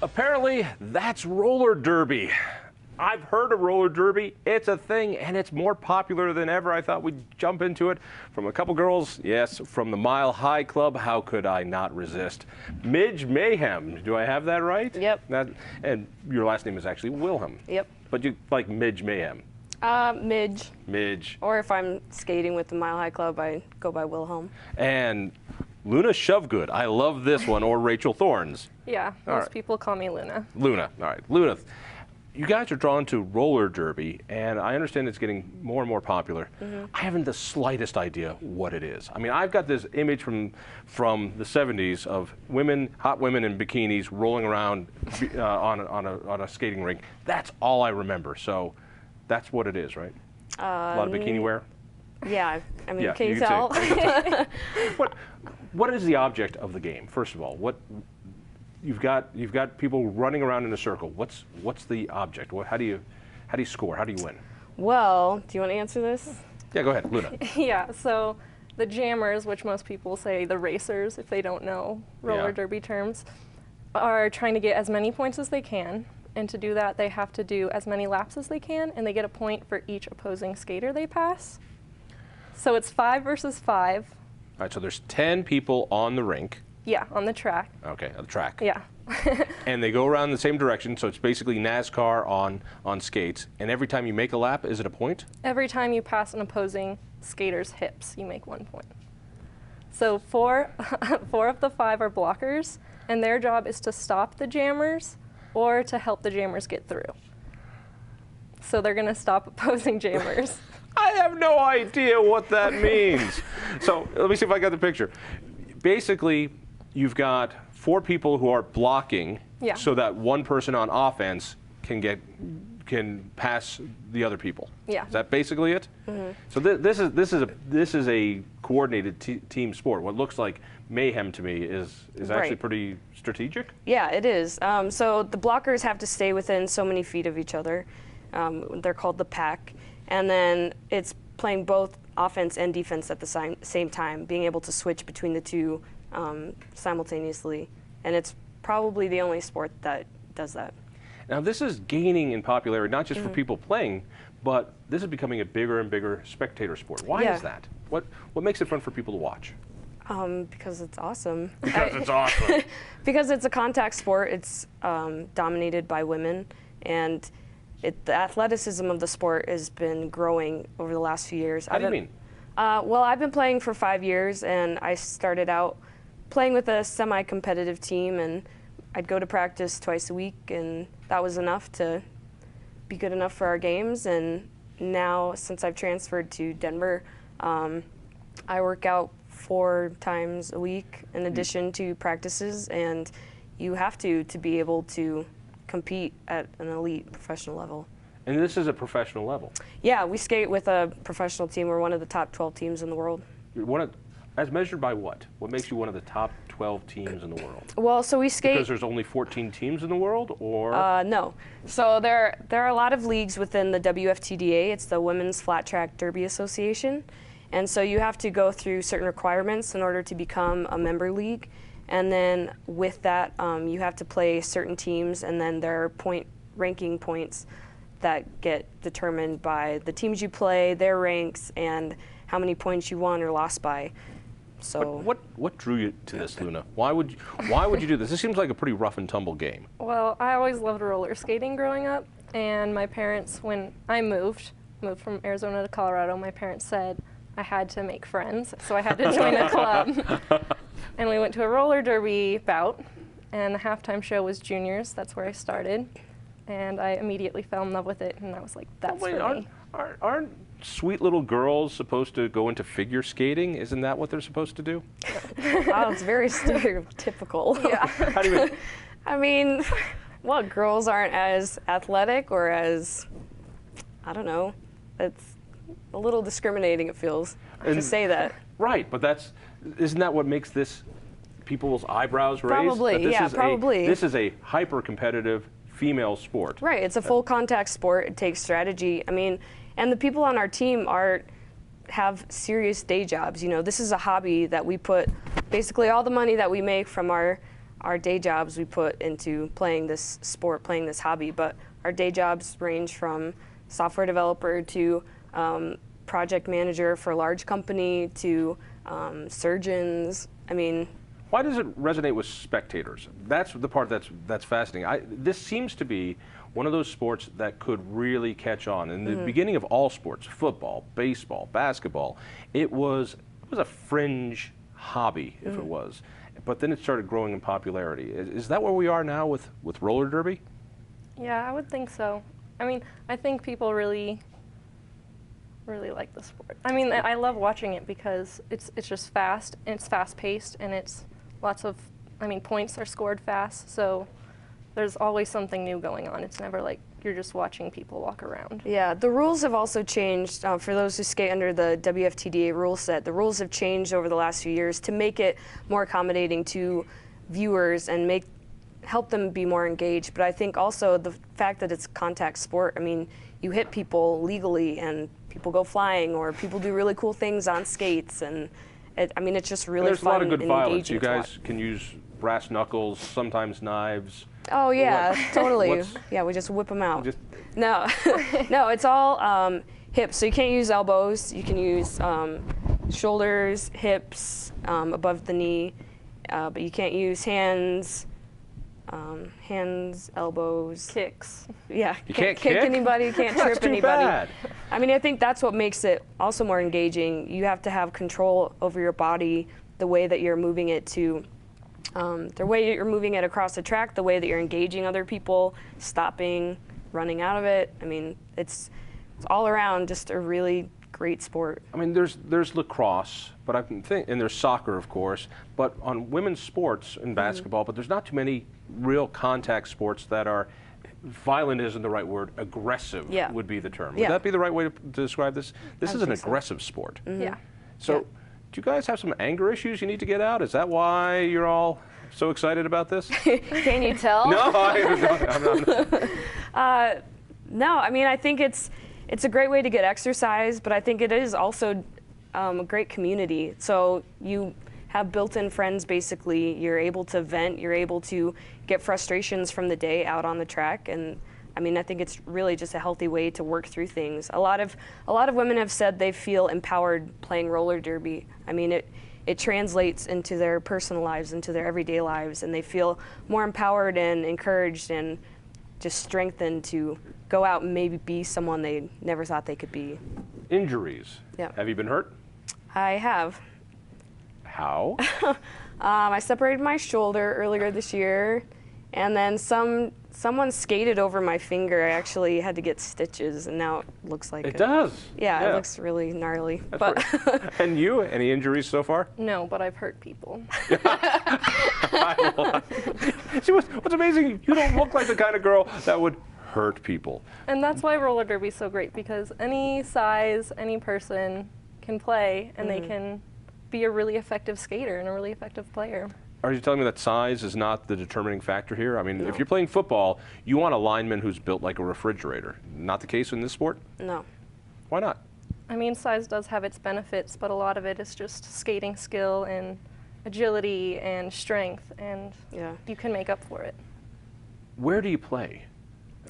Apparently, that's roller derby. I've heard of roller derby. It's a thing, and it's more popular than ever. I thought we'd jump into it from a couple girls. Yes, from the Mile High Club. How could I not resist? Midge Mayhem. Do I have that right? Yep. And your last name is actually Wilhelm. Yep. But you like Midge Mayhem. Midge. Midge. Or if I'm skating with the Mile High Club, I go by Wilhelm. And Luna Shovegood. I love this one. Or Rachel Thorns. Yeah, most people call me Luna. Luna. All right. Luna. You guys are drawn to roller derby, and I understand it's getting more and more popular. I haven't the slightest idea what it is. I mean, I've got this image from the 70s of women, hot women in bikinis rolling around on a skating rink. That's all I remember. So that's what it is, right? A lot of bikini wear? Yeah, I mean, Yeah, can you can tell? say. What is the object of the game, first of all? You've got people running around in a circle. What's the object? How do you score? How do you win? Well, do you want to answer this? Yeah, go ahead, Luna. Yeah, so the jammers, which most people say the racers, if they don't know roller derby terms, are trying to get as many points as they can. And to do that, they have to do as many laps as they can, and they get a point for each opposing skater they pass. So it's 5 versus 5. All right, so there's 10 people on the rink. Yeah, on the track. Okay, on the track. Yeah. And they go around in the same direction, so it's basically NASCAR on skates. And every time you make a lap, is it a point? Every time you pass an opposing skater's hips, you make 1 point. So four of the 5 are blockers, and their job is to stop the jammers or to help the jammers get through. So they're going to stop opposing jammers. I have no idea what that means. So let me see if I got the picture. Basically, you've got 4 people who are blocking so that one person on offense can pass the other people. Yeah. Is that basically it? So this is a coordinated team sport. What looks like mayhem to me is actually pretty strategic. Yeah, it is. So the blockers have to stay within so many feet of each other. They're called the pack. And then it's playing both offense and defense at the same time, being able to switch between the two simultaneously. And it's probably the only sport that does that. Now this is gaining in popularity, not just for people playing, but this is becoming a bigger and bigger spectator sport. Why is that? What makes it fun for people to watch? Because it's awesome. Because it's awesome. Because it's a contact sport. It's dominated by women, and the athleticism of the sport has been growing over the last few years. How do you mean? Well, I've been playing for 5 years, and I started out playing with a semi-competitive team, and I'd go to practice twice a week, and that was enough to be good enough for our games. And now, since I've transferred to Denver, I work out 4 times a week in addition to practices, and you have to be able to compete at an elite professional level. And this is a professional level? Yeah, we skate with a professional team. We're one of the top 12 teams in the world. As measured by what? What makes you one of the top 12 teams in the world? Well, so we skate... Because there's only 14 teams in the world, or...? No. So there are a lot of leagues within the WFTDA. It's the Women's Flat Track Derby Association. And so you have to go through certain requirements in order to become a member league. And then with that, you have to play certain teams, and then there are ranking points that get determined by the teams you play, their ranks, and how many points you won or lost by. So what drew you to this, Luna? Why would you do this? This seems like a pretty rough and tumble game. Well, I always loved roller skating growing up, and my parents, when I moved from Arizona to Colorado, my parents said I had to make friends, so I had to join a club. And we went to a roller derby bout, and the halftime show was juniors. That's where I started, and I immediately fell in love with it, and I was like, that's for me. Aren't sweet little girls supposed to go into figure skating? Isn't that what they're supposed to do? Wow, it's very stereotypical. Yeah. How do you mean? I mean, well, girls aren't as athletic or as, I don't know, it's a little discriminating, it feels, to say that. Right, but isn't that what makes this people's eyebrows raised? Probably, yeah, probably. This is a hyper-competitive female sport. Right, it's a full contact sport. It takes strategy. I mean, and the people on our team have serious day jobs. You know, this is a hobby that we put basically all the money that we make from our our day jobs we put into playing this sport, playing this hobby, but our day jobs range from software developer to project manager for a large company to surgeons. I mean, why does it resonate with spectators? That's the part that's fascinating. This seems to be one of those sports that could really catch on. In the beginning of all sports, football, baseball, basketball, it was a fringe hobby, if it was. But then it started growing in popularity. Is that where we are now with roller derby? Yeah, I would think so. I mean, I think people really like the sport. I mean, I love watching it because it's just fast, and it's fast-paced, and it's lots of, I mean, points are scored fast, so there's always something new going on. It's never like you're just watching people walk around. Yeah, the rules have also changed. For those who skate under the WFTDA rule set, the rules have changed over the last few years to make it more accommodating to viewers and help them be more engaged. But I think also the fact that it's contact sport, I mean, you hit people legally and people go flying or people do really cool things on skates, and I mean, it's just really There's fun. a lot of good and violence. You engaging guys can use brass knuckles, sometimes knives. Oh yeah, totally. What's- Yeah, we just whip them out. Just- No, no, it's all hips. So you can't use elbows. You can use shoulders, hips, above the knee, but you can't use hands. Hands, elbows, Kicks. Yeah, You can't kick kick? anybody. You can't That's trip too anybody. bad. I mean, I think that's what makes it also more engaging. You have to have control over your body, the way that you're moving it to, the way you're moving it across the track, the way that you're engaging other people, stopping, running out of it. I mean, it's all around just a really great sport. I mean, there's lacrosse, but I can think, and there's soccer, of course. But on women's sports in basketball, but there's not too many real contact sports that are. Violent isn't the right word. Aggressive Yeah. would be the term. Would Yeah. that be the right way to describe this? This I is an think so. aggressive sport. Yeah. So, Yeah. do you guys have some anger issues you need to get out? Is that why you're all so excited about this? Can you tell? No, I'm not. No, I mean, I think it's a great way to get exercise, but I think it is also a great community. So you have built-in friends, basically. You're able to vent. You're able to get frustrations from the day out on the track. And I mean, I think it's really just a healthy way to work through things. A lot of women have said they feel empowered playing roller derby. I mean, it translates into their personal lives, into their everyday lives, and they feel more empowered and encouraged and just strengthened to go out and maybe be someone they never thought they could be. Injuries. Yeah. Have you been hurt? I have. How? I separated my shoulder earlier this year, and then someone skated over my finger. I actually had to get stitches, and now it looks like It does. Yeah, it looks really gnarly. That's But pretty- And you? Any injuries so far? No, but I've hurt people. See, what's amazing, you don't look like the kind of girl that would hurt people. And that's why roller derby is so great, because any size, any person can play, and they can be a really effective skater and a really effective player. Are you telling me that size is not the determining factor here? I mean, if you're playing football, you want a lineman who's built like a refrigerator. Not the case in this sport? no. Why not? I mean, size does have its benefits, but a lot of it is just skating skill and agility and strength, and Yeah. you can make up for it. Where do you play?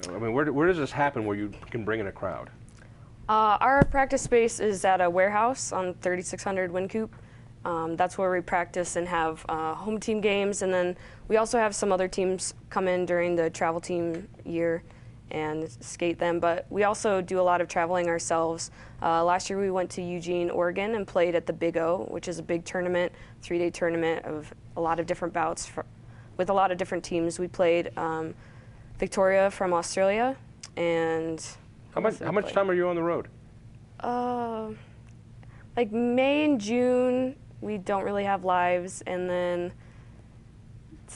I mean, where does this happen where you can bring in a crowd? Our practice space is at a warehouse on 3600 Wynkoop. That's where we practice and have home team games, and then we also have some other teams come in during the travel team year and skate them, but we also do a lot of traveling ourselves. Last year we went to Eugene, Oregon and played at the Big O, which is a big tournament, 3-day tournament of a lot of different bouts with a lot of different teams. We played Victoria from Australia, and How much time are you on the road? like May and June, we don't really have lives, and then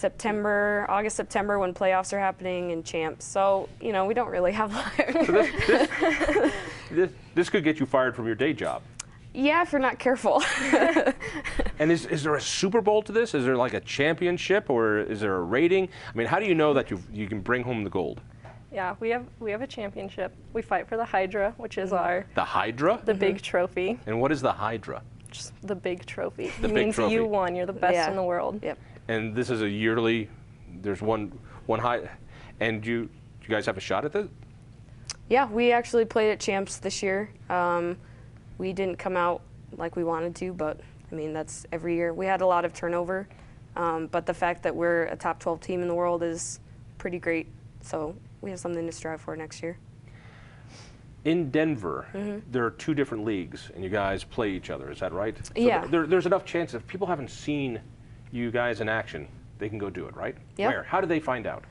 August, September, when playoffs are happening and champs. So, you know, we don't really have lives. So this could get you fired from your day job. Yeah, if you're not careful. And is there a Super Bowl to this? Is there like a championship, or is there a rating? I mean, how do you know that you can bring home the gold? Yeah, we have a championship. We fight for the Hydra, which is The Hydra? the big trophy. And what is the Hydra? just the big trophy. The It big means trophy. you won. You're the best Yeah. in the world. Yep. And this is a yearly, there's one high, and you guys have a shot at this? Yeah, we actually played at Champs this year. We didn't come out like we wanted to, but I mean, that's every year. We had a lot of turnover, but the fact that we're a top 12 team in the world is pretty great. So we have something to strive for next year. In Denver, there are 2 different leagues, and you guys play each other. Is that right? So Yeah. There's enough chance if people haven't seen you guys in action, they can go do it, right? Yeah. Where? How do they find out?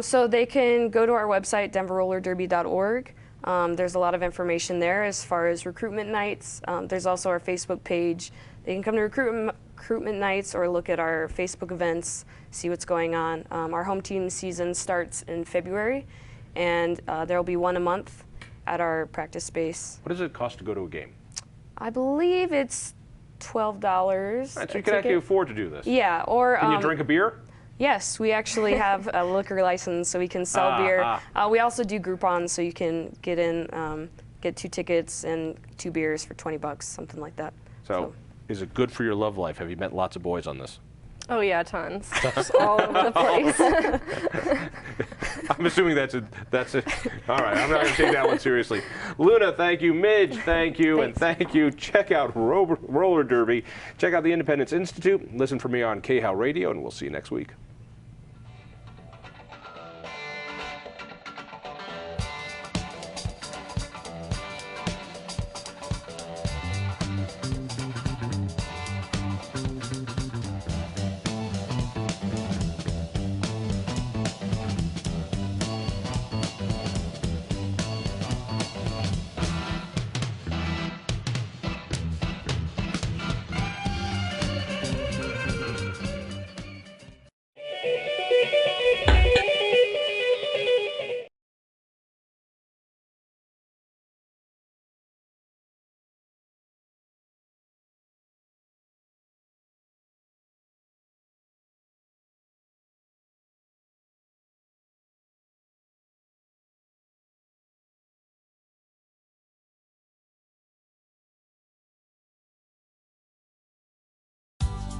So they can go to our website, denverrollerderby.org. There's a lot of information there as far as recruitment nights. There's also our Facebook page. They can come to recruitment nights or look at our Facebook events, see what's going on. Our home team season starts in February, and there will be one a month at our practice space. What does it cost to go to a game? I believe it's $12. Right, so a you can actually ticket. afford to do this. Yeah, or Can you drink a beer? yes, we actually have a liquor license, so we can sell beer. We also do Groupons, so you can get in, get 2 tickets and 2 beers for $20, something like that. So, is it good for your love life? Have you met lots of boys on this? Oh yeah, tons. Just all over the place. I'm assuming that's it. All right, I'm not going to take that one seriously. Luna, thank you. Midge, thank you. And thank you. Check out Roller Derby. Check out the Independence Institute. Listen for me on KHOW Radio, and we'll see you next week.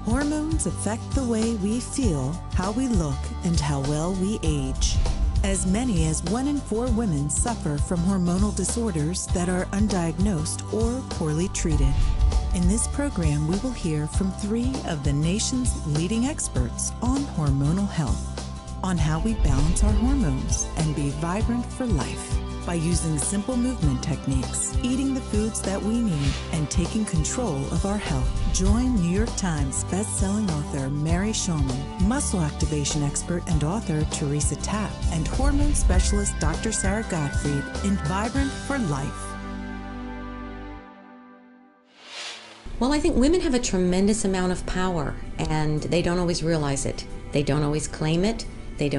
Hormones affect the way we feel, how we look, and how well we age. As many as 1 in 4 women suffer from hormonal disorders that are undiagnosed or poorly treated. In this program, we will hear from 3 of the nation's leading experts on hormonal health, on how we balance our hormones and be vibrant for life by using simple movement techniques, eating the foods that we need, and taking control of our health. Join New York Times best-selling author Mary Shulman, muscle activation expert and author Teresa Tapp, and hormone specialist Dr. Sarah Gottfried in Vibrant for Life. Well, I think women have a tremendous amount of power, and they don't always realize it. They don't always claim it.